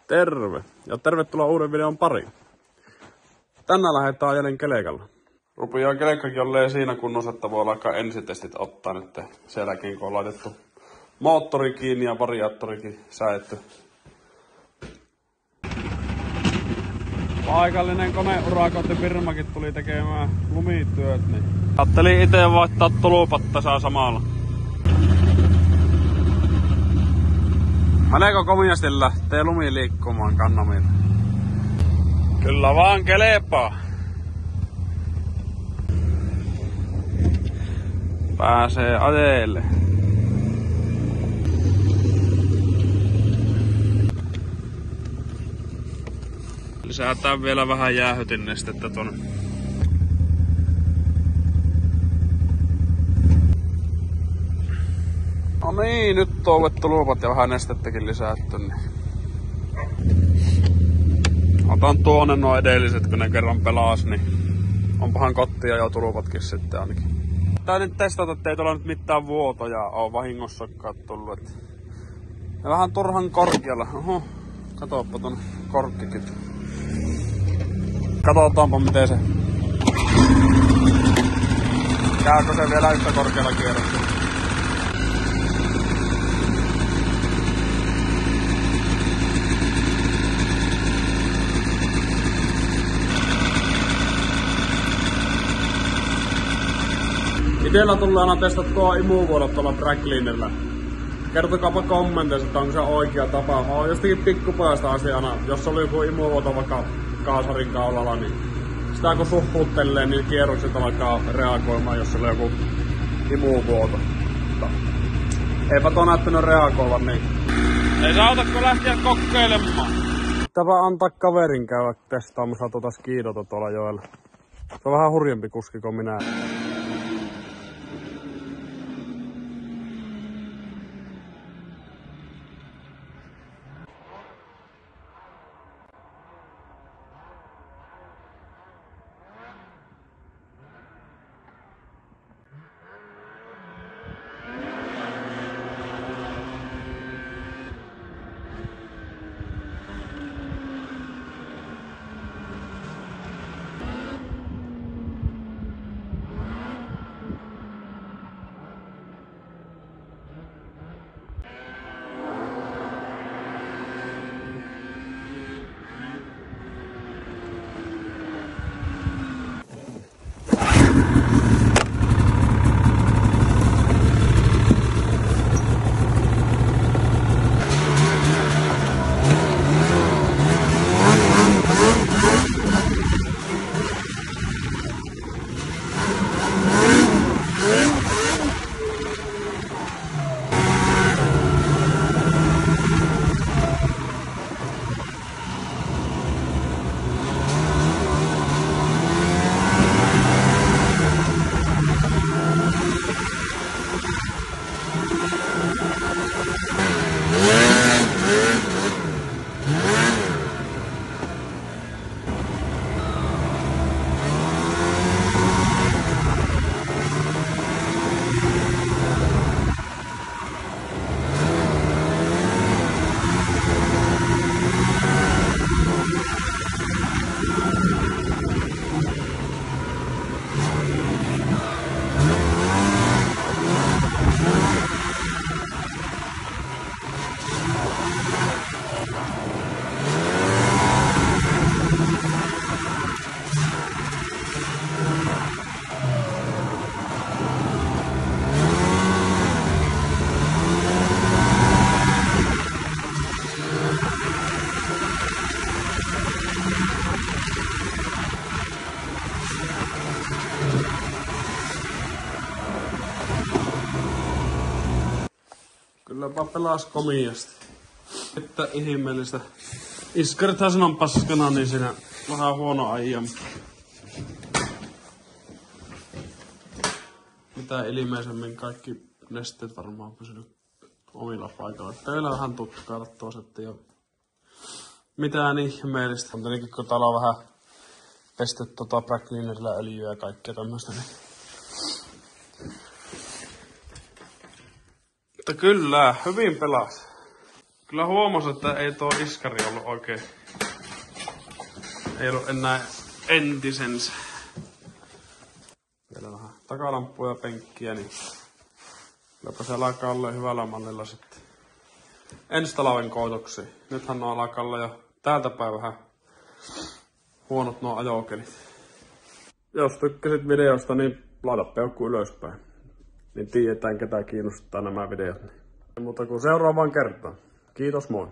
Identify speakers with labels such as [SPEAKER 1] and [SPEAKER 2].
[SPEAKER 1] Terve ja tervetuloa uuden videon pariin. Tänään lähdetään ajelen kelekalla. Rupeaa kelekkakin olleen siinä kunnossa, että voi alkaa ensitestit ottaa nyt sen jälkeen, kun on laitettu moottori kiinni ja variaattorikin säädetty. Paikallinen koneurakointifirmakin tuli tekemään lumityöt, niin ajattelin itse vaihtaa tulupat tässä samalla. Meneekö komiasti lähtee lumi liikkumaan Kannamilla? Kyllä vaan kelepaa. Pääsee ajeelle. Lisätään vielä vähän jäähytinnestettä tonne. No niin, nyt on ollut tulupat ja vähän nestettäkin lisätty. Niin. Otan tuonne nuo edelliset, kun ne kerran pelas, niin onpahan kottia jo tulupatkin sitten ainakin. Tää nyt testata, ettei tuolla nyt mitään vuotoja oo vahingossakaan tullut. Ja vähän turhan korkealla. Oho, katoppa ton korkkikin. Katsotaanpa miten se. Käykö se vielä yhtä korkealla kierroksella? Itellä tulee aina testattua imuvuodot tuolla Tracklinella. Kertokaapa kommenteissa, että onko se oikea tapa. Mä oon jostakin pikkupojasta asiana, jos oli joku imuvuoto vaikka kaasarin kaulalla, niin sitä kun suhtuuttelee, niin kierrokset alkaa reagoimaan, jos oli joku imuvuoto. Eipä tuo näyttänyt reagoivan, niin ei se auta, kun lähteä kokeilemaan. Pitääpä antaa kaverin käydä testaamassa tuota skiidota tuolla joella. Se on vähän hurjempi kuski kuin minä. Kylläpä pelas komiasti. Että ihmeellistä. Iskarithan sen on paskana, niin siinä vähän huono ajan. Mitä ilmeisemmin kaikki nesteet varmaan pysynyt omilla paikoilla. Teillä vähän tutkailla tuossa, että ei ole mitään ihmeellistä. Mutta niinkin kun täällä on vähän pestetty backlinerillä öljyä ja kaikkea tämmöistä. Niin. Mutta kyllä, hyvin pelas. Kyllä huomasin, että ei tuo iskari ollut oikein. Ei ollut enää entisensä. Vielä vähän takalamppuja ja penkkiä, niin kylläpä se alkaa olla hyvällä mallilla sitten ensi talven koitoksiin. Nythän ne alkaa olla jo täältä päin vähän huonot nuo ajokelit. Jos tykkäsit videosta, niin laita peukku ylöspäin. Niin tiedetään, ketä kiinnostaa nämä videot. Mutta kun seuraavaan kertaan. Kiitos, moi!